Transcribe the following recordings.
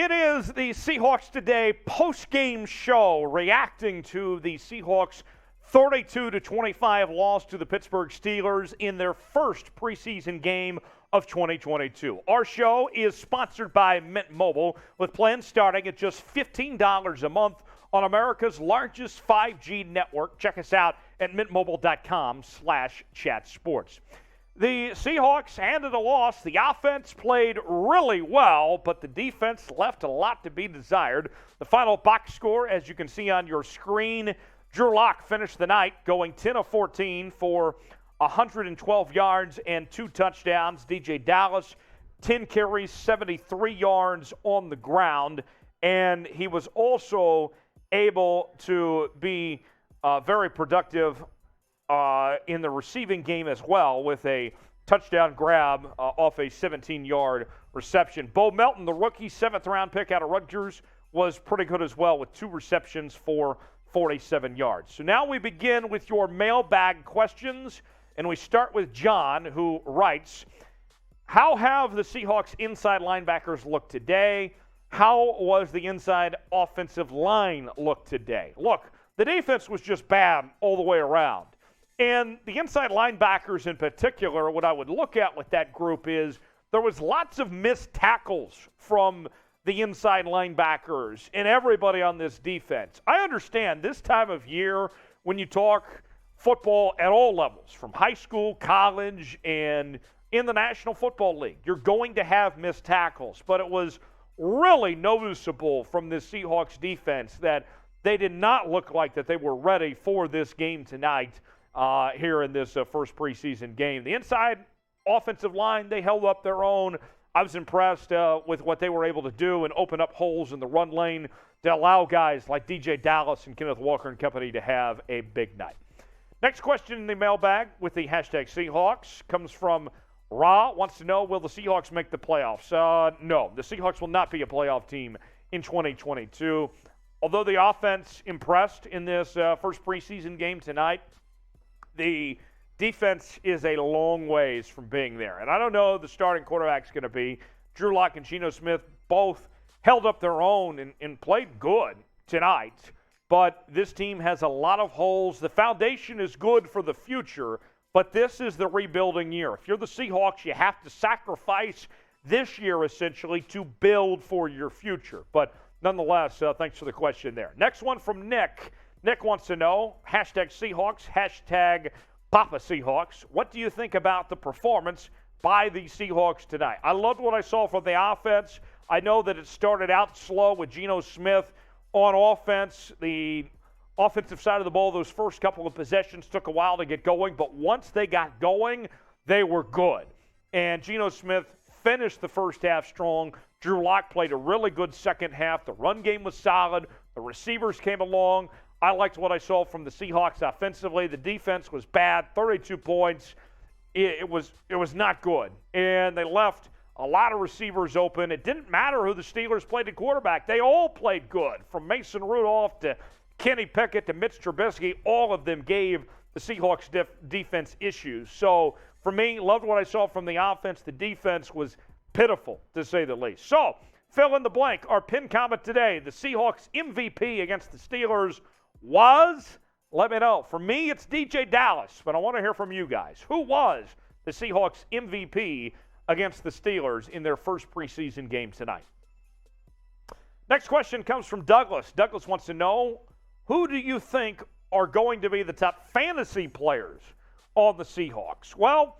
It is the Seahawks Today post-game show reacting to the Seahawks' 32-25 loss to the Pittsburgh Steelers in their first preseason game of 2022. Our show is sponsored by Mint Mobile, with plans starting at just $15 a month on America's largest 5G network. Check us out at mintmobile.com/chatsports. The Seahawks handed a loss. The offense played really well, but the defense left a lot to be desired. The final box score, as you can see on your screen, Drew Lock finished the night going 10 of 14 for 112 yards and 2 touchdowns. DeeJay Dallas, 10 carries, 73 yards on the ground, and he was also able to be very productive in the receiving game as well, with a touchdown grab off a 17-yard reception. Bo Melton, the rookie 7th-round pick out of Rutgers, was pretty good as well, with 2 receptions for 47 yards. So now we begin with your mailbag questions, and we start with John, who writes, how have the Seahawks inside linebackers looked today? How was the inside offensive line look today? Look, the defense was just bad all the way around. And the inside linebackers in particular, what I would look at with that group is there was lots of missed tackles from the inside linebackers and everybody on this defense. I understand this time of year when you talk football at all levels, from high school, college, and in the National Football League, you're going to have missed tackles. But it was really noticeable from this Seahawks defense that they did not look like that they were ready for this game tonight. Here in this first preseason game. The inside offensive line, they held up their own. I was impressed with what they were able to do and open up holes in the run lane to allow guys like DeeJay Dallas and Kenneth Walker and company to have a big night. Next question in the mailbag with the hashtag Seahawks comes from Ra. Wants to know, will the Seahawks make the playoffs? No, the Seahawks will not be a playoff team in 2022. Although the offense impressed in this first preseason game tonight, the defense is a long ways from being there. And I don't know who the starting quarterback's going to be. Drew Lock and Geno Smith both held up their own and played good tonight. But this team has a lot of holes. The foundation is good for the future, but this is the rebuilding year. If you're the Seahawks, you have to sacrifice this year, essentially, to build for your future. But nonetheless, thanks for the question there. Next one from Nick. Nick wants to know, hashtag Seahawks, hashtag Papa Seahawks, what do you think about the performance by the Seahawks tonight? I loved what I saw from the offense. I know that it started out slow with Geno Smith on offense. The offensive side of the ball, those first couple of possessions took a while to get going, but once they got going, they were good. And Geno Smith finished the first half strong. Drew Lock played a really good second half. The run game was solid. The receivers came along. I liked what I saw from the Seahawks offensively. The defense was bad, 32 points. It was not good. And they left a lot of receivers open. It didn't matter who the Steelers played at quarterback. They all played good. From Mason Rudolph to Kenny Pickett to Mitch Trubisky, all of them gave the Seahawks defense issues. So for me, loved what I saw from the offense. The defense was pitiful, to say the least. So fill in the blank. Our pin comment today, the Seahawks MVP against the Steelers was, let me know. For me, it's DeeJay Dallas, but I want to hear from you guys. Who was the Seahawks MVP against the Steelers in their first preseason game tonight? Next question comes from Douglas. Douglas wants to know, who do you think are going to be the top fantasy players on the Seahawks? Well,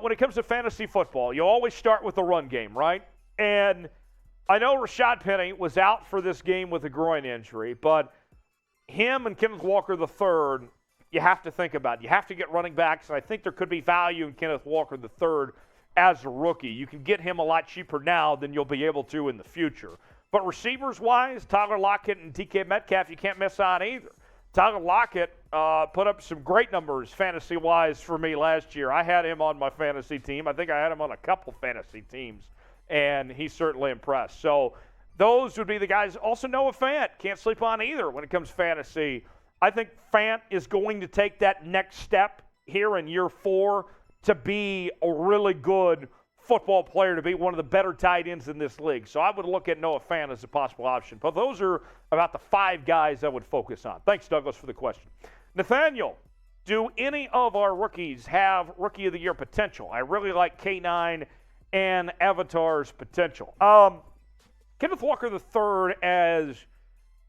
when it comes to fantasy football, you always start with the run game, right? And I know Rashaad Penny was out for this game with a groin injury, but him and Kenneth Walker III, you have to think about. You have to get running backs, and I think there could be value in Kenneth Walker III as a rookie. You can get him a lot cheaper now than you'll be able to in the future. But receivers-wise, Tyler Lockett and DK Metcalf, you can't miss on either. Tyler Lockett put up some great numbers fantasy-wise for me last year. I had him on my fantasy team. I think I had him on a couple fantasy teams, and he certainly impressed. So those would be the guys. Also, Noah Fant. Can't sleep on either when it comes to fantasy. I think Fant is going to take that next step here in year 4 to be a really good football player to be one of the better tight ends in this league. So I would look at Noah Fant as a possible option. But those are about the 5 guys I would focus on. Thanks, Douglas, for the question. Nathaniel, do any of our rookies have Rookie of the Year potential? I really like K9 and Avatar's potential. Kenneth Walker III as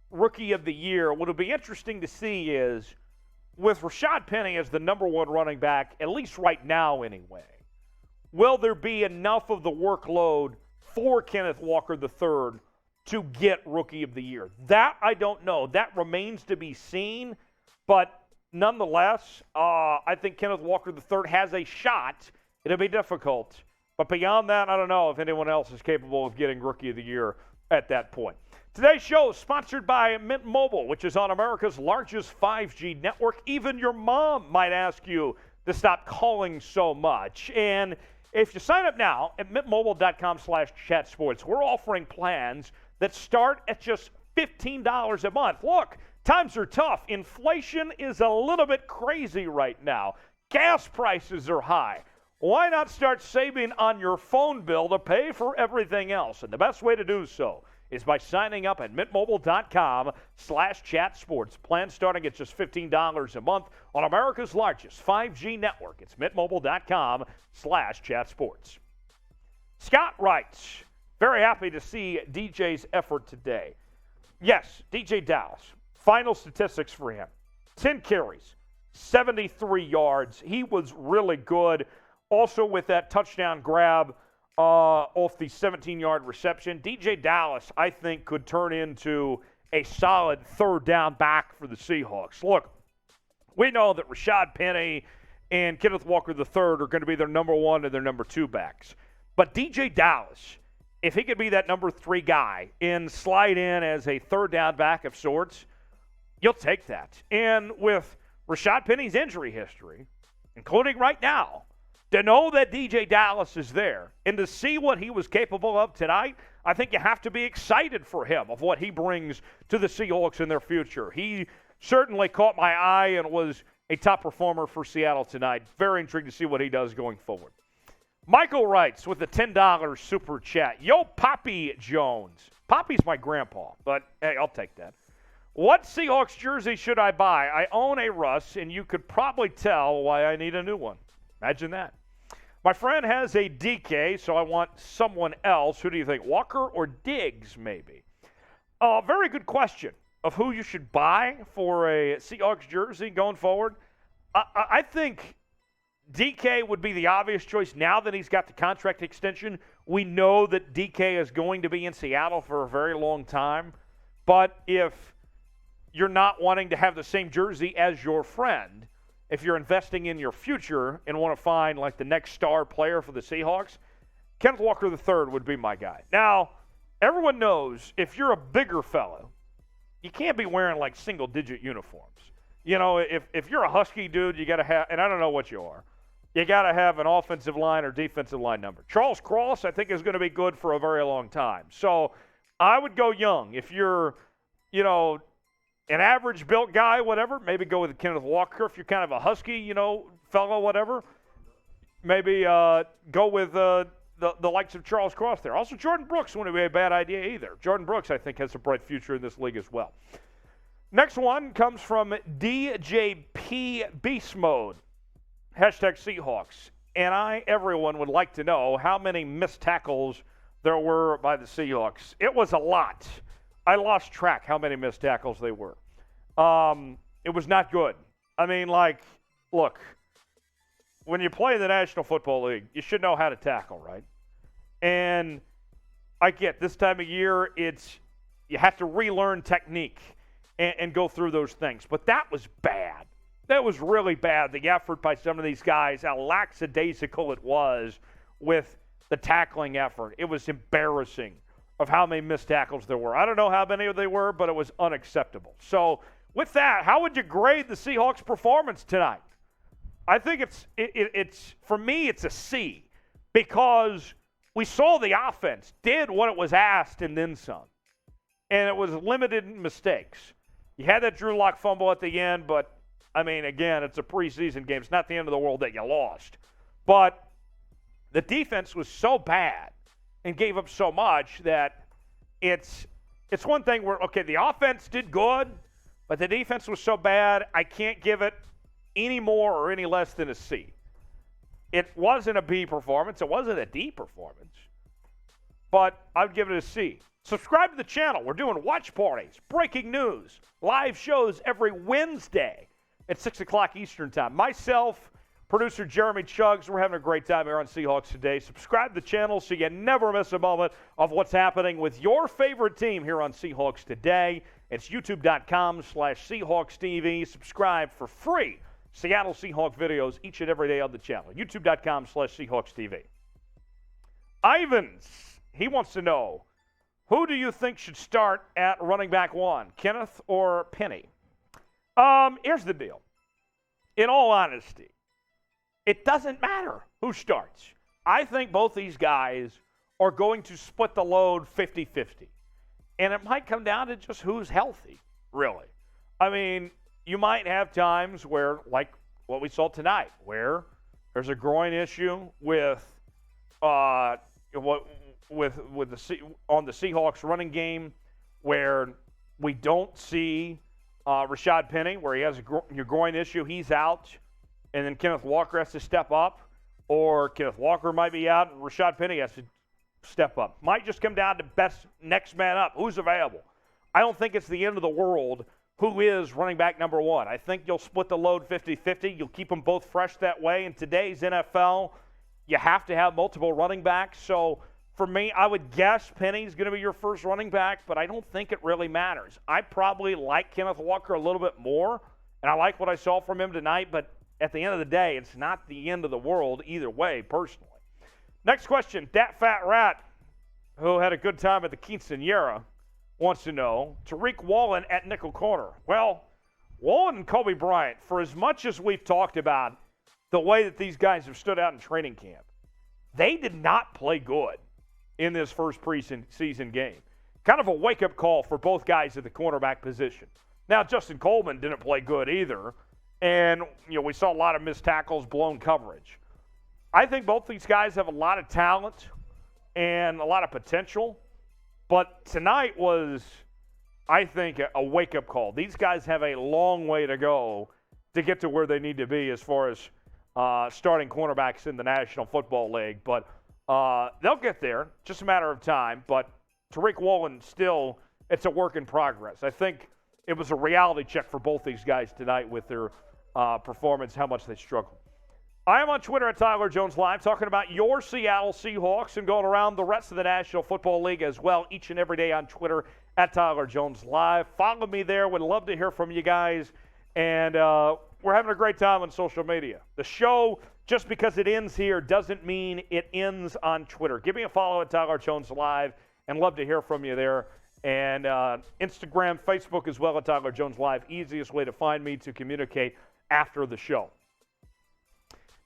Rookie of the Year, what will be interesting to see is with Rashaad Penny as the number 1 running back, at least right now anyway, will there be enough of the workload for Kenneth Walker III to get Rookie of the Year? That I don't know. That remains to be seen. But nonetheless, I think Kenneth Walker III has a shot. It'll be difficult. But beyond that, I don't know if anyone else is capable of getting Rookie of the Year at that point. Today's show is sponsored by Mint Mobile, which is on America's largest 5G network. Even your mom might ask you to stop calling so much. And if you sign up now at mintmobile.com/chatsports, we're offering plans that start at just $15 a month. Look, times are tough. Inflation is a little bit crazy right now. Gas prices are high. Why not start saving on your phone bill to pay for everything else? And the best way to do so is by signing up at mintmobile.com/chatsports. Plans starting at just $15 a month on America's largest 5G network. It's mintmobile.com/chatsports. Scott writes, very happy to see DJ's effort today. Yes, DeeJay Dallas. Final statistics for him. 10 carries, 73 yards. He was really good. Also with that touchdown grab off the 17-yard reception. DeeJay Dallas, I think, could turn into a solid 3rd down back for the Seahawks. Look, we know that Rashaad Penny and Kenneth Walker III are going to be their number 1 and their number 2 backs. But DeeJay Dallas, if he could be that number 3 guy and slide in as a 3rd down back of sorts, you'll take that. And with Rashaad Penny's injury history, including right now, to know that DeeJay Dallas is there and to see what he was capable of tonight, I think you have to be excited for him of what he brings to the Seahawks in their future. He certainly caught my eye and was a top performer for Seattle tonight. Very intrigued to see what he does going forward. Michael writes with a $10 super chat. Yo, Poppy Jones. Poppy's my grandpa, but hey, I'll take that. What Seahawks jersey should I buy? I own a Russ, and you could probably tell why I need a new one. Imagine that. My friend has a DK, so I want someone else. Who do you think, Walker or Diggs, maybe? Very good question of who you should buy for a Seahawks jersey going forward. I think DK would be the obvious choice now that he's got the contract extension. We know that DK is going to be in Seattle for a very long time. But if you're not wanting to have the same jersey as your friend, if you're investing in your future and want to find like the next star player for the Seahawks, Kenneth Walker III would be my guy. Now, everyone knows if you're a bigger fellow, you can't be wearing like single-digit uniforms. You know, if you're a Husky dude, you got to have, and I don't know what you are, you got to have an offensive line or defensive line number. Charles Cross, I think, is going to be good for a very long time. So I would go young. If you're, you know, an average built guy, whatever, maybe go with Kenneth Walker. If you're kind of a husky, you know, fellow, whatever, maybe go with the likes of Charles Cross there. Also, Jordyn Brooks wouldn't be a bad idea either. Jordyn Brooks, I think, has a bright future in this league as well. Next one comes from DJP Beast Mode, #Seahawks. And everyone would like to know how many missed tackles there were by the Seahawks. It was a lot. I lost track how many missed tackles they were. It was not good. I mean, like, look, when you play in the National Football League, you should know how to tackle, right? And I get this time of year, you have to relearn technique and go through those things. But that was bad. That was really bad, the effort by some of these guys, how lackadaisical it was with the tackling effort. It was embarrassing of how many missed tackles there were. I don't know how many they were, but it was unacceptable. So with that, how would you grade the Seahawks' performance tonight? I think it's for me, it's a C, because we saw the offense did what it was asked and then some. And it was limited mistakes. You had that Drew Lock fumble at the end, but, I mean, again, it's a preseason game. It's not the end of the world that you lost. But The defense was so bad and gave up so much that it's one thing where, okay, the offense did good, but the defense was so bad, I can't give it any more or any less than a C. It wasn't a B performance. It wasn't a D performance. But I'd give it a C. Subscribe to the channel. We're doing watch parties, breaking news, live shows every Wednesday at 6 o'clock Eastern Time. Myself, producer Jeremy Chuggs, we're having a great time here on Seahawks Today. Subscribe to the channel so you never miss a moment of what's happening with your favorite team here on Seahawks Today. It's youtube.com/Seahawks TV. Subscribe for free. Seattle Seahawks videos each and every day on the channel. youtube.com/Seahawks TV. Ivans, he wants to know, who do you think should start at running back 1, Kenneth or Penny? Here's the deal. In all honesty, it doesn't matter who starts. I think both these guys are going to split the load 50-50. And it might come down to just who's healthy, really. I mean, you might have times where, like what we saw tonight, where there's a groin issue with on the Seahawks running game, where we don't see Rashaad Penny, where he has a groin issue, he's out, and then Kenneth Walker has to step up, or Kenneth Walker might be out and Rashaad Penny has to step up. Might just come down to best next man up, who's available. I don't think it's the end of the world who is running back number 1. I think you'll split the load 50-50. You'll keep them both fresh that way. In today's NFL, you have to have multiple running backs. So for me, I would guess Penny's going to be your first running back, but I don't think it really matters. I probably like Kenneth Walker a little bit more, and I like what I saw from him tonight, but at the end of the day, it's not the end of the world either way, personally. Next question, Dat Fat Rat, who had a good time at the Quinceañera, wants to know, Tariq Woolen at nickel corner. Well, Woolen and Coby Bryant, for as much as we've talked about the way that these guys have stood out in training camp, they did not play good in this first preseason game. Kind of a wake-up call for both guys at the cornerback position. Now, Justin Coleman didn't play good either, and we saw a lot of missed tackles, blown coverage. I think both these guys have a lot of talent and a lot of potential, but tonight was, I think, a wake-up call. These guys have a long way to go to get to where they need to be as far as starting cornerbacks in the National Football League, but they'll get there, just a matter of time. But Tariq Woolen still, it's a work in progress. I think it was a reality check for both these guys tonight with their performance, how much they struggled. I am on Twitter at Tyler Jones Live, talking about your Seattle Seahawks and going around the rest of the National Football League as well, each and every day on Twitter at Tyler Jones Live. Follow me there. Would love to hear from you guys. And we're having a great time on social media. The show, just because it ends here, doesn't mean it ends on Twitter. Give me a follow at Tyler Jones Live, and love to hear from you there. And Instagram, Facebook as well at Tyler Jones Live. Easiest way to find me to communicate after the show.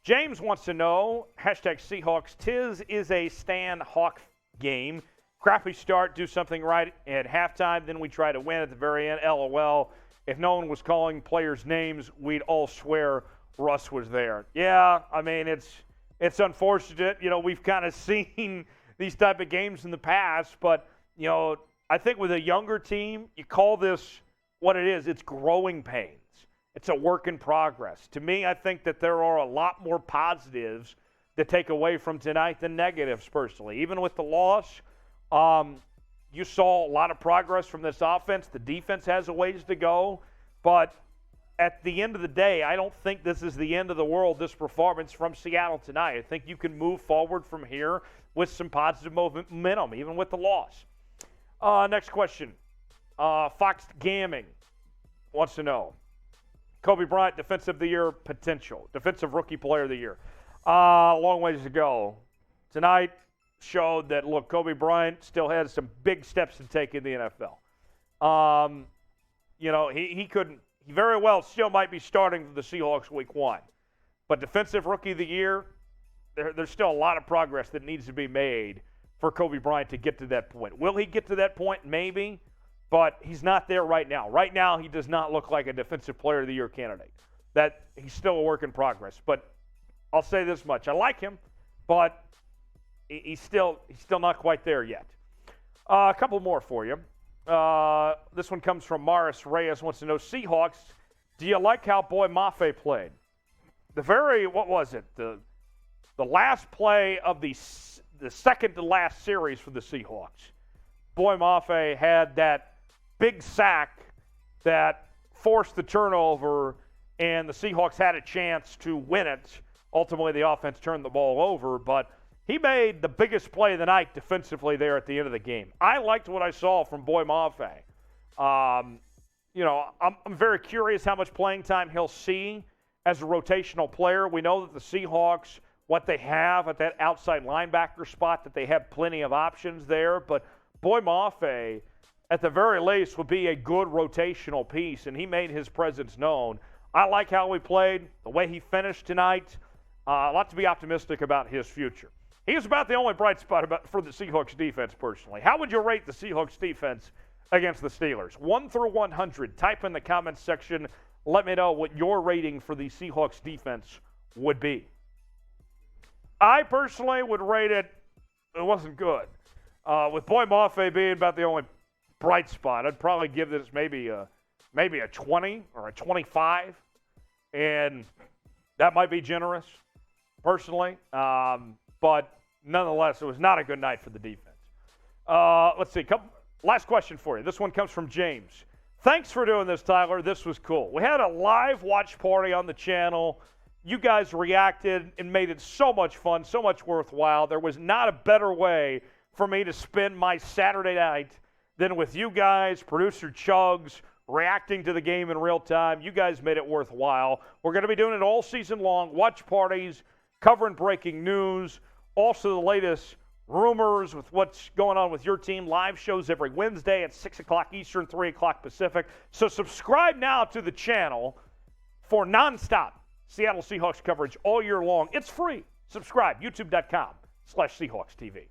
James wants to know, hashtag Seahawks, tis is a Stan Hawk game. Crappy start, do something right at halftime, then we try to win at the very end. LOL. If no one was calling players' names, we'd all swear Russ was there. Yeah, I mean, it's unfortunate. We've kind of seen these type of games in the past, but, I think with a younger team, you call this what it is. It's growing pains. It's a work in progress. To me, I think that there are a lot more positives to take away from tonight than negatives, personally. Even with the loss, you saw a lot of progress from this offense. The defense has a ways to go. But at the end of the day, I don't think this is the end of the world, this performance from Seattle tonight. I think you can move forward from here with some positive momentum, even with the loss. Next question. Fox Gaming wants to know, Coby Bryant, Defensive of the Year potential, Defensive Rookie Player of the Year. Long ways to go. Tonight showed that, look, Coby Bryant still has some big steps to take in the NFL. He very well still might be starting for the Seahawks week 1. But Defensive Rookie of the Year, there's still a lot of progress that needs to be made for Coby Bryant to get to that point. Will he get to that point? Maybe. But he's not there right now. Right now, he does not look like a Defensive Player of the Year candidate. That he's still a work in progress. But I'll say this much. I like him. but he's still not quite there yet. A couple more for you. This one comes from Morris Reyes. Wants to know, Seahawks, do you like how Boye Mafe played? What was it? The last play of the second to last series for the Seahawks. Boye Mafe had that big sack that forced the turnover, and the Seahawks had a chance to win it. Ultimately, the offense turned the ball over, but he made the biggest play of the night defensively there at the end of the game. I liked what I saw from Boye Mafe. I'm very curious how much playing time he'll see as a rotational player. We know that the Seahawks, what they have at that outside linebacker spot, that they have plenty of options there, but Boye Mafe, at the very least, would be a good rotational piece, and he made his presence known. I like how he played, the way he finished tonight. A lot to be optimistic about his future. He was about the only bright spot for the Seahawks defense, personally. How would you rate the Seahawks defense against the Steelers? 1 through 100. Type in the comments section. Let me know what your rating for the Seahawks defense would be. I personally would rate it wasn't good. With Boye Mafe being about the only bright spot, I'd probably give this maybe a 20 or a 25. And that might be generous, personally. But nonetheless, it was not a good night for the defense. Let's see. Last question for you. This one comes from James. Thanks for doing this, Tyler. This was cool. We had a live watch party on the channel. You guys reacted and made it so much fun, so much worthwhile. There was not a better way for me to spend my Saturday night than with you guys, producer Chugs, reacting to the game in real time. You guys made it worthwhile. We're going to be doing it all season long. Watch parties, covering breaking news, also the latest rumors with what's going on with your team. Live shows every Wednesday at 6 o'clock Eastern, 3 o'clock Pacific. So subscribe now to the channel for nonstop Seattle Seahawks coverage all year long. It's free. Subscribe, youtube.com/SeahawksTV.